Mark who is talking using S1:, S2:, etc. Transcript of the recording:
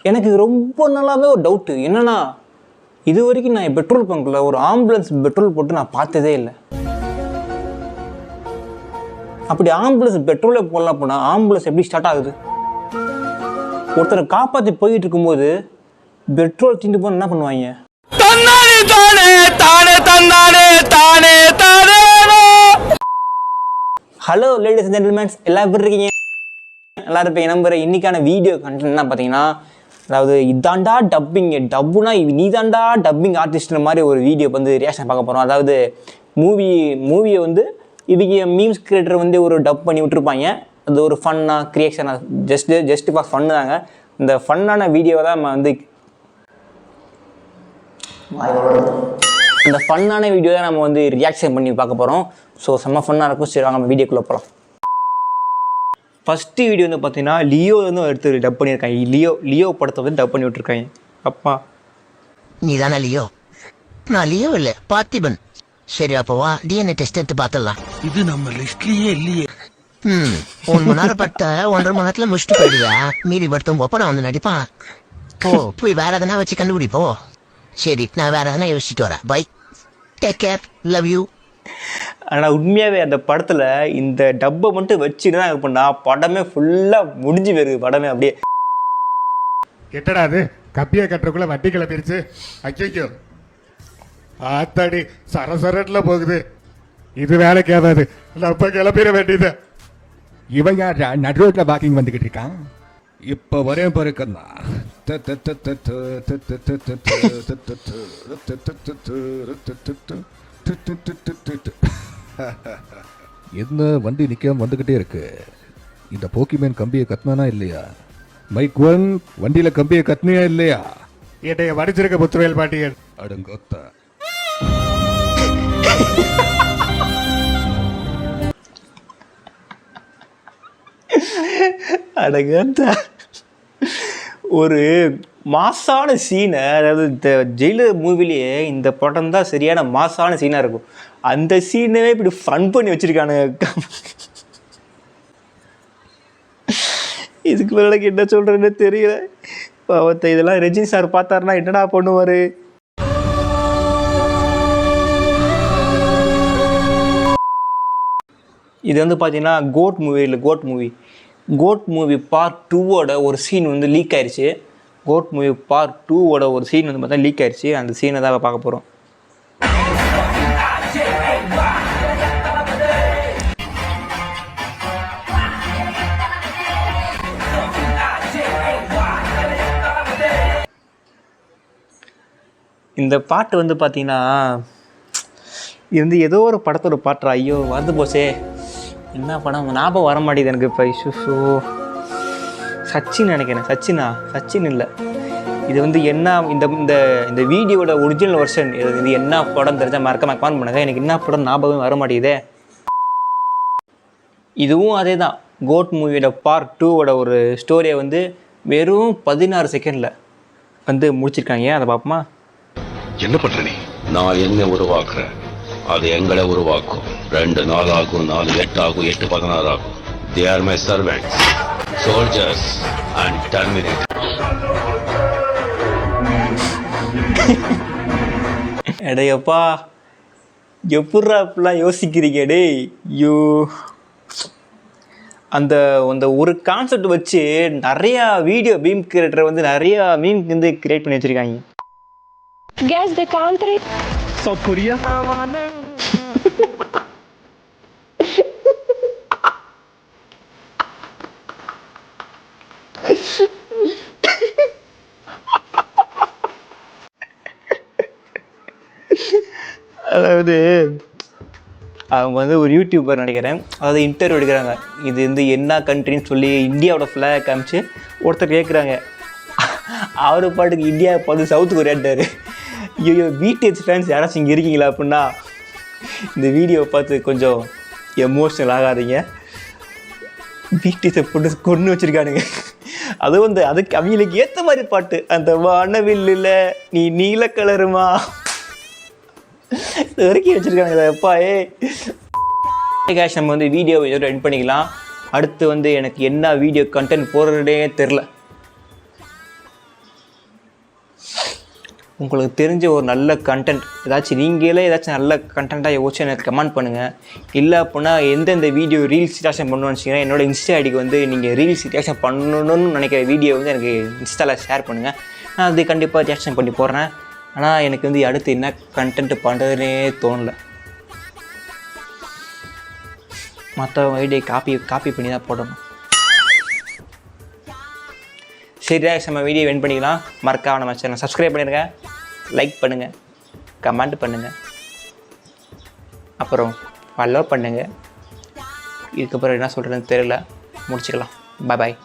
S1: எனக்கு ரொம்ப நாளாகவே ஒரு டவுட்டு என்னென்னா, இது வரைக்கும் நான் பெட்ரோல் பங்க்கில் ஒரு ஆம்புலன்ஸ் பெட்ரோல் போட்டு நான் பார்த்ததே இல்லை. அப்படி ஆம்புலன்ஸ் பெட்ரோலே போடலாம் போனால் ஆம்புலன்ஸ் எப்படி ஸ்டார்ட் ஆகுது? ஒருத்தரை காப்பாற்றி போயிட்டு இருக்கும்போது பெட்ரோல் தீண்டு போனால் என்ன பண்ணுவாங்க? ஹலோ லேடிஸ் அண்ட் ஜென்டில்மேன்ஸ், எல்லாம் எப்படி இருக்கீங்க? நல்லா இருப்பீங்க நம்புறேன். இன்னைக்கான வீடியோ கண்டென்ட் என்ன பார்த்தீங்கன்னா, அதாவது இதாண்டா டப்பிங்கு, டப்புனா நீ தாண்டா டப்பிங் ஆர்டிஸ்ட்ற மாதிரி ஒரு வீடியோ வந்து ரியாக்ஷன் பார்க்க போகிறோம். அதாவது மூவியை வந்து இவங்க மீம்ஸ் கிரியேட்டர் வந்து ஒரு டப் பண்ணி விட்டுருப்பாங்க. அது ஒரு ஃபன்னாக கிரியேஷனாக ஜஸ்ட் ஃபார் ஃபன்னு தாங்க. இந்த ஃபன்னான வீடியோவை தான் நம்ம வந்து நம்ம வந்து ரியாக்ஷன் பண்ணி பார்க்க போகிறோம். ஸோ செம்ம ஃபன்னாக இருக்கும். சரி வாங்க நம்ம வீடியோக்குள்ளே போகலாம். ஃபஸ்ட்டு வீடியோ வந்து பார்த்தீங்கன்னா லியோ வந்து எடுத்து டப் பண்ணியிருக்காங்க. லியோ படத்தை வந்து டப் பண்ணி விட்டுருக்காங்க. அப்பா
S2: நீ தானே லியோ? நான் லியோ இல்லை, பார்த்திபன். சரி அப்போ வா டிஎன்ஏ டெஸ்ட் எடுத்து பார்த்துடலாம்.
S3: இது நம்ம லிஸ்ட்லயே இல்லையே.
S2: 1 மணி நேரம் பட்ட 1.5 மணி நேரத்தில் முடிச்சுட்டு போயிடுவேன். மீறி படுத்தும் ஒப்பனை வந்து நடிப்பான். போய் வேற எதனா வச்சு கண்டுபிடிப்போம். சரி நான் வேற எதனா யோசிச்சுட்டு வரேன். Bye, take care, love you.
S1: ஆனால் உண்மையாகவே அந்த படத்தில் இந்த டப்பை மட்டும் வச்சுட்டு தான் பண்ணா படமே ஃபுல்லாக முடிஞ்சு போயிருது. படமே அப்படியே
S4: எட்டடா அது கப்பியை கட்டுறக்குள்ள வட்டி கிளப்பிருச்சு. ஐயோ ஆத்தாடி சரசரட்டில் போகுது. இது வேலைக்கு ஆகாது, நம்ம கிளப்பிட வேண்டியது.
S5: இவன் யார் நடு ரோட்டில் வாக்கிங் வந்துக்கிட்டு இருக்கான்? இப்போ வரேன் பாருக்கண்ணா. என்ன வண்டி நிற்காம வந்துக்கிட்டே இருக்கு? இந்த போக்கிமேன் கம்பியை கத்தினானா இல்லையா? மைக் 1 வண்டியில் கம்பியை கத்தினியா இல்லையா?
S4: என்னைய வடிச்சிருக்க முத்துவேல் பாட்டியன்
S5: அடுங்கொத்த
S1: அடங்க ஒரு மாசான சீனை, அதாவது இந்த ஜெயிலர் மூவிலேயே இந்த படம் தான் சரியான மாசான சீனாக இருக்கும். அந்த சீனவே இப்படி ஃபன் பண்ணி வச்சுருக்கானுங்க. இதுக்கு மேலே என்ன சொல்கிறேன்னு தெரியல. அவத்த இதெல்லாம் ரஜினி சார் பார்த்தாருன்னா என்னடா பண்ணுவார்? இது வந்து பார்த்தீங்கன்னா கோட் மூவி பார்ட் 2ஓட ஒரு சீன் வந்து லீக் ஆயிடுச்சு. கோட் மூவி பார்ட் 2ஓட ஒரு சீன் வந்து பார்த்தா லீக் ஆயிடுச்சு. அந்த சீனை தான் பார்க்க போகிறோம். இந்த பாட்டு வந்து பார்த்தீங்கன்னா இது வந்து ஏதோ ஒரு படத்தோட பாட்டுறா. ஐயோ வந்து போச்சே, என்ன படம் ஞாபகம் வர மாட்டேங்குது எனக்கு இப்போ. ஷோ சச்சின் நினைக்கிறேன். சச்சின் இல்லை. இது வந்து என்ன இந்த இந்த இந்த வீடியோட ஒரிஜினல் வெர்ஷன் இது என்ன படம் தெரிஞ்சால் மறக்காம கமெண்ட் பண்ணுங்க. எனக்கு என்ன படம் ஞாபகம் வர மாட்டேங்குதே. இதுவும் அதே தான். கோட் மூவியோட பார்ட் 2ஓட ஒரு ஸ்டோரியை வந்து வெறும் 16 செகண்டில் வந்து முடிச்சிருக்காங்க. அதை பார்ப்போமா?
S6: என்ன பண்ற நீ? நான் என்ன உருவாக்குறேன், அது எங்களை உருவாக்கும். 2 நாள் ஆகும், 4 8 ஆகும், 8 16 ஆகும். They are my servants, soldiers and terminators.
S1: எடையப்பா எப்பட்றா இப்படிலாம் யோசிக்கிறீங்க டேய்? ஐயோ, அந்த அந்த ஒரு கான்செப்ட் வச்சு நிறையா வீடியோ மீம் கிரியேட்டர் வந்து நிறையா மீம் வந்து கிரியேட் பண்ணி வச்சுருக்காங்க.
S7: Guess the country.
S3: South Korea.
S1: அதாவது அவங்க வந்து ஒரு யூடியூபர் நினைக்கிறேன். அதாவது இன்டர்வியூ எடுக்கிறாங்க. இது வந்து என்ன கண்ட்ரின்னு சொல்லி இந்தியாவோட ஃப்ளாக் காமிச்சு ஒருத்தர் கேட்குறாங்க. அவர் பாட்டுக்கு இந்தியா பார்த்து சவுத் கொரியான்ட்டார். ஐயோ பிடிஎஸ் ஃபேன்ஸ் யாராச்சும் இங்கே இருக்கீங்களா அப்படின்னா இந்த வீடியோவை பார்த்து கொஞ்சம் எமோஷ்னல் ஆகாதீங்க. பிடிஎஸை போட்டு கொண்டு வச்சுருக்கானுங்க. அதுவும் வந்து அதுக்கு அவங்களுக்கு ஏற்ற மாதிரி பாட்டு. அந்த வானவில்லில் நீ நீல கலருமா இது வரைக்கும் வச்சுருக்காங்க. எப்பா கேஷ் நம்ம வந்து வீடியோவை இதோட எண்ட் பண்ணிக்கலாம். அடுத்து வந்து எனக்கு என்ன வீடியோ கண்டென்ட் போடுறதே தெரில. உங்களுக்கு தெரிஞ்ச ஒரு நல்ல கண்டென்ட் ஏதாச்சும் நல்ல கண்டென்ட்டாக யோசிச்சு எனக்கு கமெண்ட் பண்ணுங்கள். இல்லை அப்படின்னா எந்தெந்த வீடியோ ரீல்ஸ் ரியாக்ஷன் பண்ணணும்னு வச்சிங்கன்னா என்னோடய இன்ஸ்டா ஐடிக்கு வந்து நீங்கள் ரீல்ஸ் ரியாக்ஷன் பண்ணணும்னு நினைக்கிற வீடியோ வந்து எனக்கு இன்ஸ்டாவில் ஷேர் பண்ணுங்கள். நான் அது கண்டிப்பாக ரியாக்ஷன் பண்ணி போடுறேன். ஆனால் எனக்கு வந்து அடுத்து என்ன கண்டென்ட் பண்ணுறதுனே தோணலை. மற்றவங்க ஐடியை காப்பி பண்ணி தான் போடணும். சரி, நம்ம வீடியோ வென் பண்ணிக்கலாம். மறக்காம நம்ம சேனல் சப்ஸ்கிரைப் பண்ணிடுங்க, லைக் பண்ணுங்கள், கமெண்ட் பண்ணுங்கள், அப்புறம் ஃபாலோ பண்ணுங்கள். இதுக்கப்புறம் என்ன சொல்கிறதுன்னு தெரியல. முடிச்சுக்கலாம். பாய்.